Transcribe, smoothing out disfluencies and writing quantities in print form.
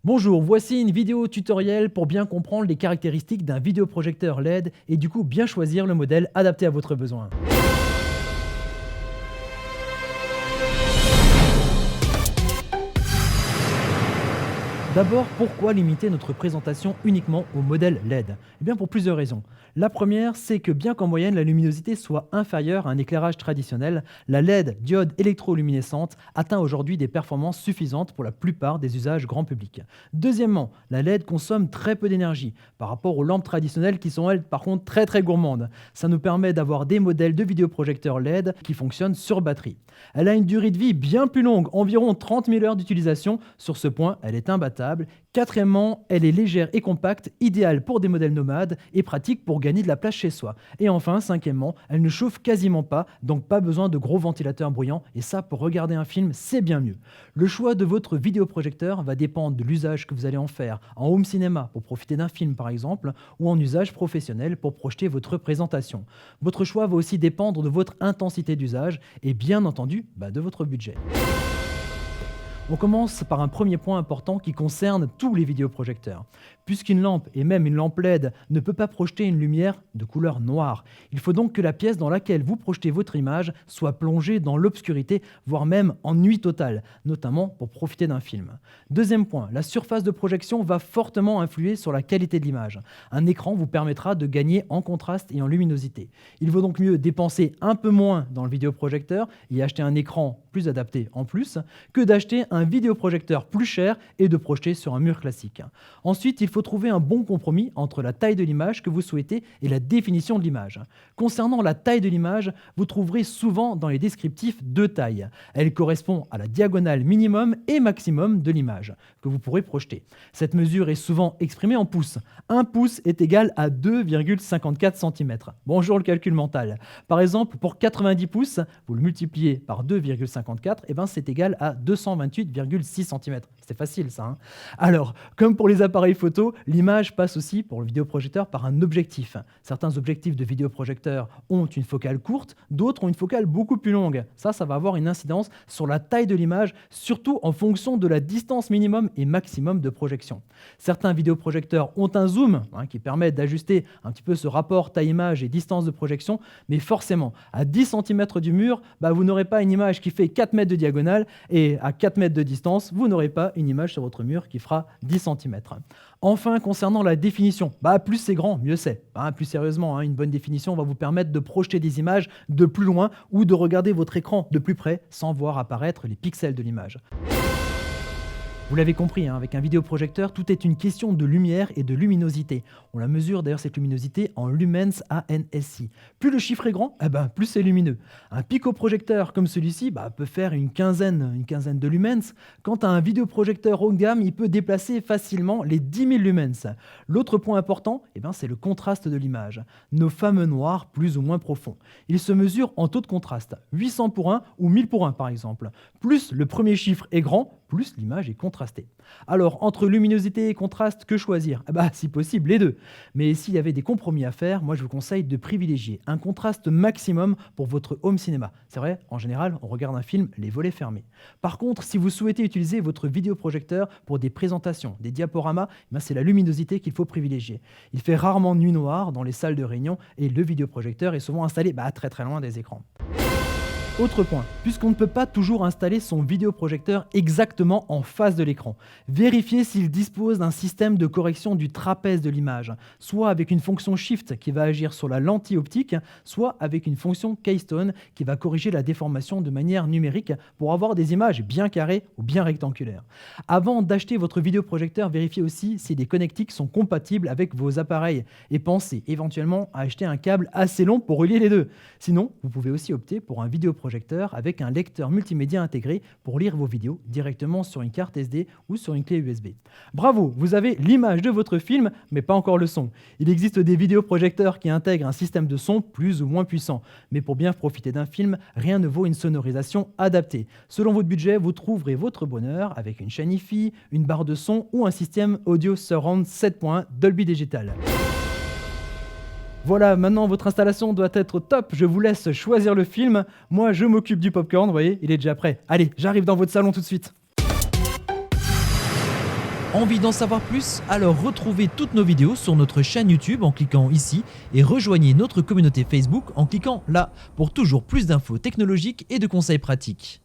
Bonjour, voici une vidéo tutoriel pour bien comprendre les caractéristiques d'un vidéoprojecteur LED et du coup bien choisir le modèle adapté à votre besoin. D'abord, pourquoi limiter notre présentation uniquement au modèle LED? Eh bien pour plusieurs raisons. La première, c'est que bien qu'en moyenne la luminosité soit inférieure à un éclairage traditionnel, la LED, diode électroluminescente, atteint aujourd'hui des performances suffisantes pour la plupart des usages grand public. Deuxièmement, la LED consomme très peu d'énergie par rapport aux lampes traditionnelles qui sont elles par contre très gourmandes. Ça nous permet d'avoir des modèles de vidéoprojecteurs LED qui fonctionnent sur batterie. Elle a une durée de vie bien plus longue, environ 30 000 heures d'utilisation. Sur ce point, elle est imbattable. Quatrièmement, elle est légère et compacte, idéale pour des modèles nomades et pratique pour gagner de la place chez soi. Et enfin, cinquièmement, elle ne chauffe quasiment pas, donc pas besoin de gros ventilateurs bruyants. Et ça, pour regarder un film, c'est bien mieux. Le choix de votre vidéoprojecteur va dépendre de l'usage que vous allez en faire. En home cinéma, pour profiter d'un film par exemple, ou en usage professionnel pour projeter votre présentation. Votre choix va aussi dépendre de votre intensité d'usage et bien entendu de votre budget. On commence par un premier point important qui concerne tous les vidéoprojecteurs. Puisqu'une lampe, et même une lampe LED, ne peut pas projeter une lumière de couleur noire, il faut donc que la pièce dans laquelle vous projetez votre image soit plongée dans l'obscurité, voire même en nuit totale, notamment pour profiter d'un film. Deuxième point, la surface de projection va fortement influer sur la qualité de l'image. Un écran vous permettra de gagner en contraste et en luminosité. Il vaut donc mieux dépenser un peu moins dans le vidéoprojecteur et acheter un écran plus adapté en plus, que d'acheter un vidéoprojecteur plus cher et de projeter sur un mur classique. Ensuite, il faut trouver un bon compromis entre la taille de l'image que vous souhaitez et la définition de l'image. Concernant la taille de l'image, vous trouverez souvent dans les descriptifs deux tailles. Elle correspond à la diagonale minimum et maximum de l'image que vous pourrez projeter. Cette mesure est souvent exprimée en pouces. Un pouce est égal à 2,54 cm. Bonjour le calcul mental. Par exemple, pour 90 pouces, vous le multipliez par 2,54, et c'est égal à 228,6 cm. C'est facile ça. Alors, comme pour les appareils photo, l'image passe aussi pour le vidéoprojecteur par un objectif. Certains objectifs de vidéoprojecteurs ont une focale courte, d'autres ont une focale beaucoup plus longue. Ça va avoir une incidence sur la taille de l'image, surtout en fonction de la distance minimum et maximum de projection. Certains vidéoprojecteurs ont un zoom qui permet d'ajuster un petit peu ce rapport taille-image et distance de projection, mais forcément, à 10 cm du mur, vous n'aurez pas une image qui fait 4 mètres de diagonale, et à 4 mètres de distance, vous n'aurez pas une image sur votre mur qui fera 10 cm. Enfin, concernant la définition, plus c'est grand, mieux c'est. Plus sérieusement, une bonne définition va vous permettre de projeter des images de plus loin ou de regarder votre écran de plus près sans voir apparaître les pixels de l'image. Vous l'avez compris, avec un vidéoprojecteur, tout est une question de lumière et de luminosité. On la mesure d'ailleurs cette luminosité en lumens ANSI. Plus le chiffre est grand, plus c'est lumineux. Un picoprojecteur comme celui-ci peut faire une quinzaine de lumens, quand un vidéoprojecteur haut de gamme, il peut déplacer facilement les 10 000 lumens. L'autre point important, c'est le contraste de l'image. Nos fameux noirs plus ou moins profonds. Ils se mesurent en taux de contraste, 800 pour 1 ou 1000 pour 1 par exemple. Plus le premier chiffre est grand, plus l'image est contrastée. Alors, entre luminosité et contraste, que choisir? Si possible, les deux. Mais s'il y avait des compromis à faire, moi je vous conseille de privilégier un contraste maximum pour votre home cinéma. C'est vrai, en général, on regarde un film les volets fermés. Par contre, si vous souhaitez utiliser votre vidéoprojecteur pour des présentations, des diaporamas, c'est la luminosité qu'il faut privilégier. Il fait rarement nuit noire dans les salles de réunion et le vidéoprojecteur est souvent installé très loin des écrans. Autre point, puisqu'on ne peut pas toujours installer son vidéoprojecteur exactement en face de l'écran, vérifiez s'il dispose d'un système de correction du trapèze de l'image, soit avec une fonction Shift qui va agir sur la lentille optique, soit avec une fonction Keystone qui va corriger la déformation de manière numérique pour avoir des images bien carrées ou bien rectangulaires. Avant d'acheter votre vidéoprojecteur, vérifiez aussi si les connectiques sont compatibles avec vos appareils et pensez éventuellement à acheter un câble assez long pour relier les deux. Sinon, vous pouvez aussi opter pour un vidéoprojecteur avec un lecteur multimédia intégré pour lire vos vidéos directement sur une carte SD ou sur une clé USB. Bravo, vous avez l'image de votre film, mais pas encore le son. Il existe des vidéoprojecteurs qui intègrent un système de son plus ou moins puissant, mais pour bien profiter d'un film, rien ne vaut une sonorisation adaptée. Selon votre budget, vous trouverez votre bonheur avec une chaîne Hi-Fi, une barre de son ou un système audio surround 7.1 Dolby Digital. Voilà, maintenant votre installation doit être top, je vous laisse choisir le film. Moi, je m'occupe du popcorn, vous voyez, il est déjà prêt. Allez, j'arrive dans votre salon tout de suite. Envie d'en savoir plus? Alors retrouvez toutes nos vidéos sur notre chaîne YouTube en cliquant ici et rejoignez notre communauté Facebook en cliquant là pour toujours plus d'infos technologiques et de conseils pratiques.